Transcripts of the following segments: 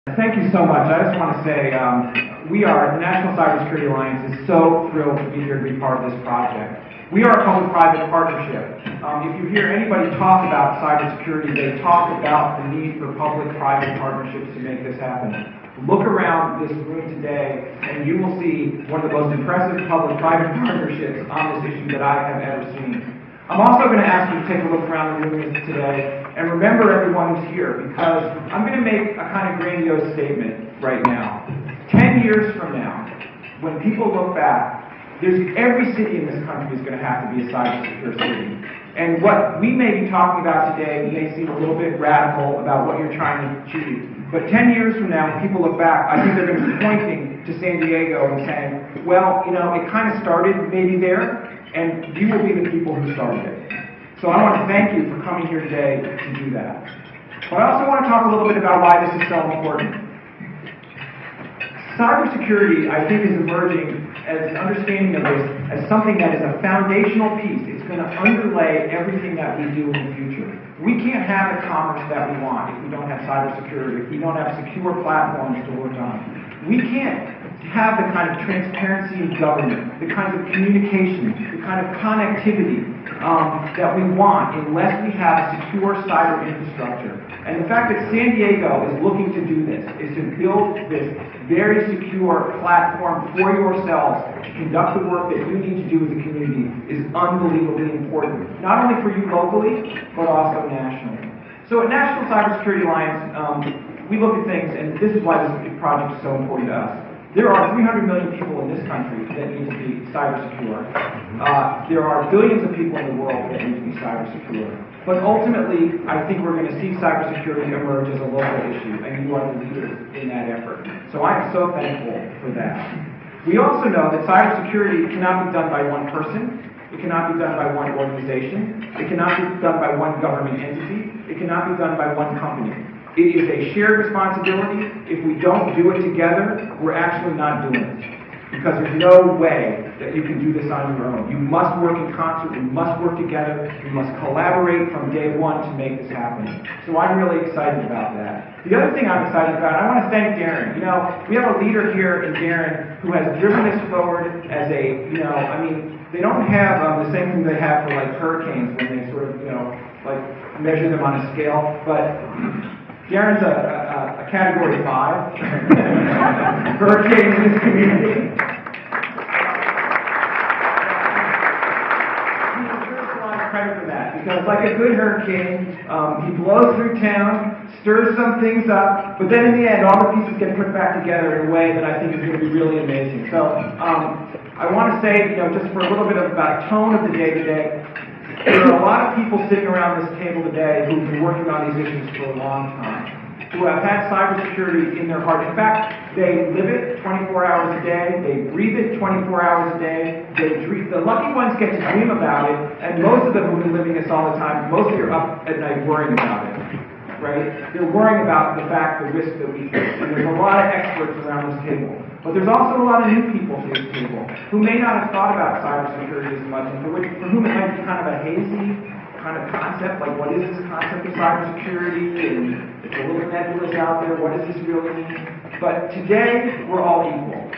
Thank you so much. I just want to say the National Cybersecurity Alliance is so thrilled to be here to be part of this project. We are a public-private partnership. If you hear anybody talk about cybersecurity, they talk about the need for public-private partnerships to make this happen. Look around this room today, and you will see one of the most impressive public-private partnerships on this issue that I have ever seen. I'm also going to ask you to take a look around the room today and remember everyone who's here, because I'm going to make a kind of grandiose statement right now. 10 years from now, when people look back, every city in this country is going to have to be a cybersecure city. And what we may be talking about today may seem a little bit radical about what you're trying to achieve. But 10 years from now, when people look back, I think they're going to be pointing to San Diego and saying, well, it kind of started maybe there, and you will be the people who started it. So I want to thank you for coming here today to do that. But I also want to talk a little bit about why this is so important. Cybersecurity, I think, is emerging as an understanding of this as something that is a foundational piece. It's going to underlay everything that we do in the future. We can't have the commerce that we want if we don't have cybersecurity, if we don't have secure platforms to work on. We can't have the kind of transparency in government, the kind of communication, the kind of connectivity that we want unless we have a secure cyber infrastructure. And the fact that San Diego is looking to do this, is to build this very secure platform for yourselves to conduct the work that you need to do as a community is unbelievably important, not only for you locally, but also nationally. So at National Cybersecurity Alliance, we look at things, and this is why this project is so important to us. There are 300 million people in this country that need to be cyber secure. There are billions of people in the world that need to be cyber secure. But ultimately, I think we're going to see cybersecurity emerge as a local issue, and you are the leaders in that effort. So I'm so thankful for that. We also know that cybersecurity cannot be done by one person. It cannot be done by one organization. It cannot be done by one government entity. It cannot be done by one company. It is a shared responsibility. If we don't do it together, we're actually not doing it. Because there's no way that you can do this on your own. You must work in concert. We must work together. We must collaborate from day one to make this happen. So I'm really excited about that. The other thing I'm excited about, I want to thank Darren. We have a leader here in Darren who has driven this forward as a, they don't have the same thing they have for like hurricanes when they sort of, measure them on a scale, but Darren's a Category 5 hurricane in this community. He deserves a lot of credit for that, because like a good hurricane, he blows through town, stirs some things up, but then in the end, all the pieces get put back together in a way that I think is going to be really amazing. So I want to say, just for a little bit about tone of the day today, there are a lot of people sitting around this table today who've been working on these issues for a long time, who have had cybersecurity in their heart. In fact, they live it 24 hours a day, they breathe it 24 hours a day, the lucky ones get to dream about it, and most of them have been living this all the time. Mostly are up at night worrying about it, right? They're worrying about the risk that we face, and there's a lot of experts around this table. But there's also a lot of new people to this table who may not have thought about cybersecurity as much, and for whom it might be kind of a hazy kind of concept, like what is this concept of cybersecurity, and it's a little nebulous out there, what does this really mean? But today, we're all equal.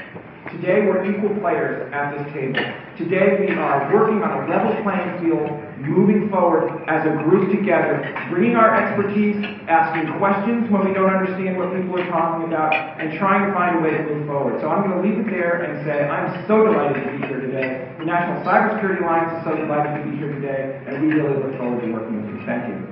Today, we're equal players at this table. Today, we are working on a level playing field, moving forward as a group together, bringing our expertise, asking questions when we don't understand what people are talking about, and trying to find a way to move forward. So I'm going to leave it there and say I'm so delighted to be here today. The National Cybersecurity Alliance is so delighted to be here today, and we really look forward to working with you. Thank you.